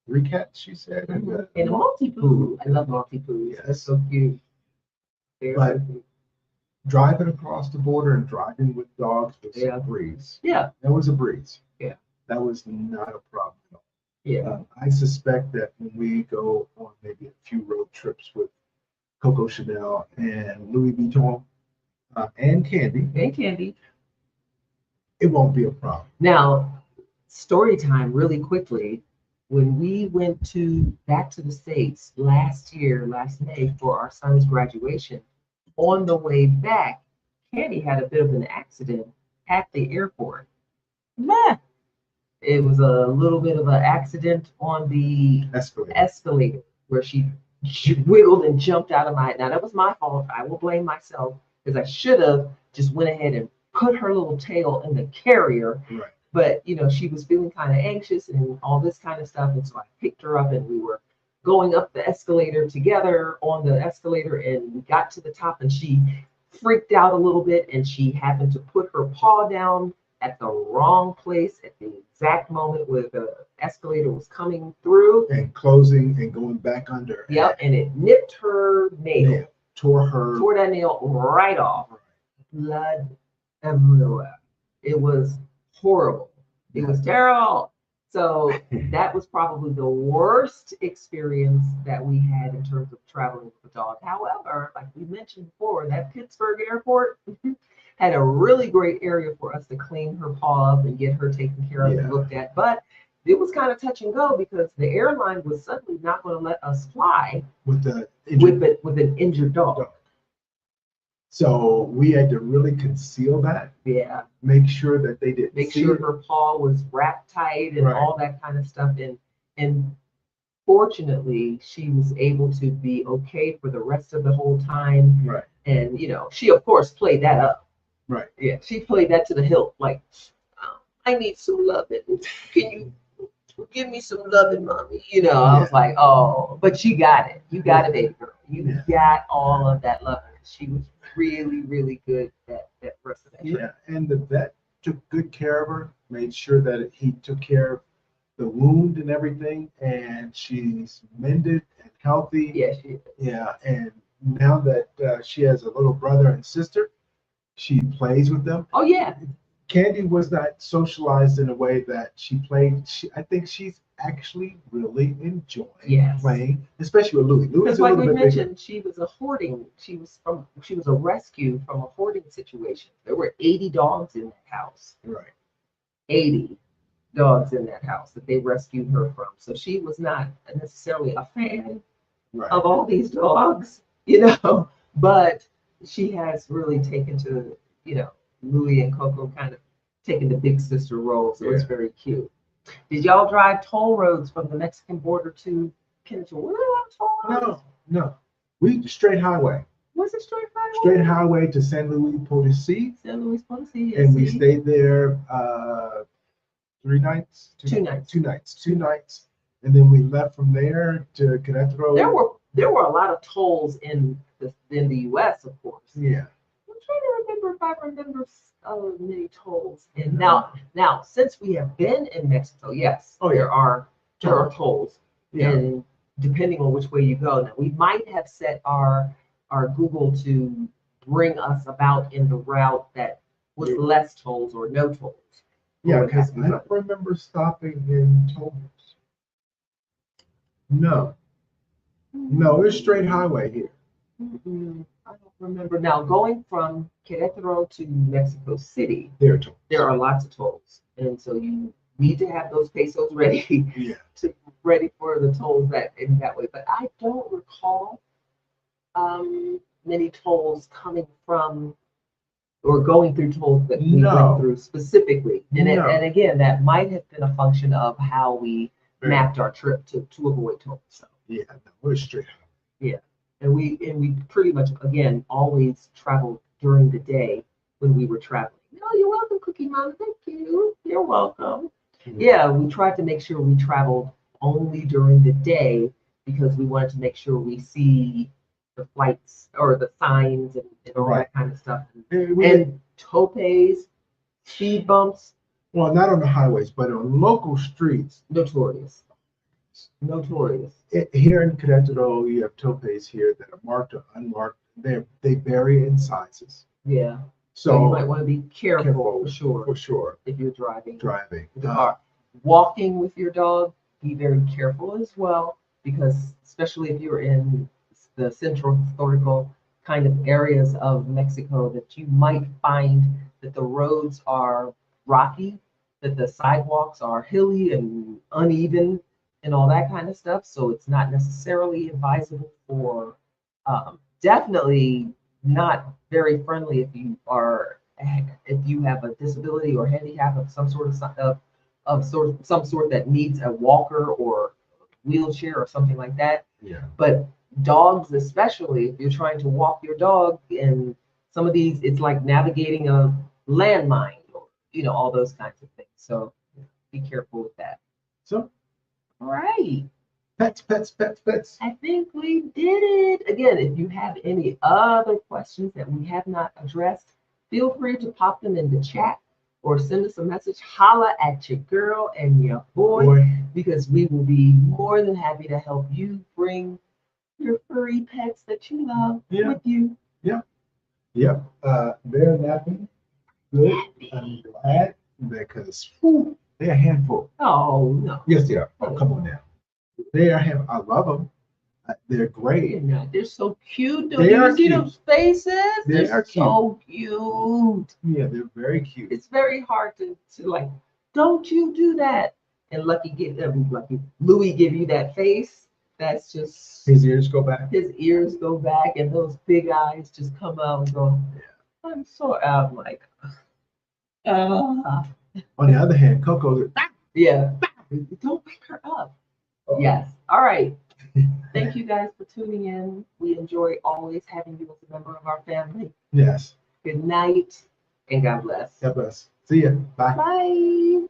3 cats, she said. And a multi-poo. I love multi-poos. Yes. That's so cute. But driving across the border and driving with dogs was a breeze. Yeah. That was a breeze. Yeah. That was not a problem at all. Yeah. I suspect that when we go on maybe a few road trips with Coco Chanel and Louis Vuitton and Candy, it won't be a problem. Now, story time really quickly. When we went back to the States last May for our son's graduation, on the way back, Candy had a bit of an accident at the airport. It was a little bit of an accident on the escalator where she wiggled and jumped out of my. Now that was my fault. I will blame myself because I should have just went ahead and put her little tail in the carrier. Right. But she was feeling kind of anxious and all this kind of stuff, and so I picked her up and we were going up the escalator together on the escalator, and we got to the top and she freaked out a little bit and she happened to put her paw down at the wrong place at the exact moment where the escalator was coming through and closing and going back under. Yep, and it nipped her nail. Tore that nail right off. Blood everywhere. It was horrible. It was terrible. So that was probably the worst experience that we had in terms of traveling with a dog. However, like we mentioned before, that Pittsburgh airport had a really great area for us to clean her paw up and get her taken care of and looked at. But it was kind of touch and go because the airline was suddenly not going to let us fly with an injured dog. So we had to really conceal that. Yeah. Make sure that they didn't Make sure her paw was wrapped tight and all that kind of stuff. And fortunately, she was able to be okay for the rest of the whole time. Right. And, she, of course, played that up. Right. Yeah. She played that to the hilt. Like, I need some loving. Can you give me some loving, mommy? I was like, oh, but you got it. You got it, baby girl. You got all of that loving. She was really, really good at that first semester. Yeah, and the vet took good care of her, made sure that he took care of the wound and everything, and she's mended and healthy. Yeah, she is. Yeah, and now that she has a little brother and sister, she plays with them. Oh, yeah. Candy was not socialized in a way that she played. I think she's actually really enjoying Yes. playing, especially with Louis. Louis Because is a like little we bit bigger. mentioned, she was a rescue from a hoarding situation. There were 80 dogs in that house. Right. 80 dogs in that house that they rescued her from. So she was not necessarily a fan Right. of all these dogs, you know, but she has really taken to, you know, Louis and Coco kind of taking the big sister role. So it's Yeah. very cute. Did y'all drive toll roads from the Mexican border to Kennesaw? Were there a lot of toll roads? No. We straight highway. Was it straight highway? Straight highway to San Luis Potosí. San Luis Potosí. And we see. stayed there 3 nights? 2 nights. 2 nights. 2 nights. And then we left from there to Querétaro. There were a lot of tolls in the U.S. of course. Yeah. I'm trying to remember if I remember many tolls. And now since we have been in Mexico, yes, there are tolls, Yeah. and depending on which way you go. Now we might have set our Google to bring us about in the route that was less tolls or no tolls. Yeah, because I don't remember stopping in tolls. No, it's straight highway here. I don't remember. Now, going from Querétaro to Mexico City, There are tolls. there are lots of tolls. And so you need to have those pesos ready Yeah. ready for the tolls in that way. But I don't recall many tolls coming from or going through tolls that we went through specifically. And again, that might have been a function of how we mapped our trip to avoid tolls. So. Yeah, no, we're straight highway. Yeah. And we pretty much again always traveled during the day when we were traveling. No, you're welcome, Cookie Mom. Thank you. You're welcome. Yeah, we tried to make sure we traveled only during the day because we wanted to make sure we see the flights or the signs and all that kind of stuff. And topes, speed bumps. Well, not on the highways, but on local streets. Notorious. Here in Querétaro, you have topes here that are marked or unmarked. They vary in sizes. Yeah. So you might want to be careful for sure. If you're driving. Walking with your dog, be very careful as well, because especially if you're in the central historical kind of areas of Mexico, that you might find that the roads are rocky, that the sidewalks are hilly and uneven and all that kind of stuff. So it's not necessarily advisable for, definitely not very friendly if you have a disability or handicap of some sort that needs a walker or wheelchair or something like that. Yeah. But dogs, especially if you're trying to walk your dog, and some of these, it's like navigating a landmine or all those kinds of things. So be careful with that. So, all right. Pets. I think we did it. Again, if you have any other questions that we have not addressed, feel free to pop them in the chat or send us a message. Holla at your girl and your boy, because we will be more than happy to help you bring your furry pets that you love with you. Yep. They're napping. Good. I'm glad because they're a handful. Oh, no. Yes, they are. Oh, come on now. They are. I love them. They're great. They're so cute. They are see cute. those faces? They're so cute. Yeah, they're very cute. It's very hard to like, don't you do that. And Louis give you that face. That's just his ears go back. And those big eyes just come out and go. I'm like. On the other hand, Coco. Don't wake her up. Oh. Yes. All right. Thank you guys for tuning in. We enjoy always having you as a member of our family. Yes. Good night and God bless. God bless. See ya. Bye. Bye.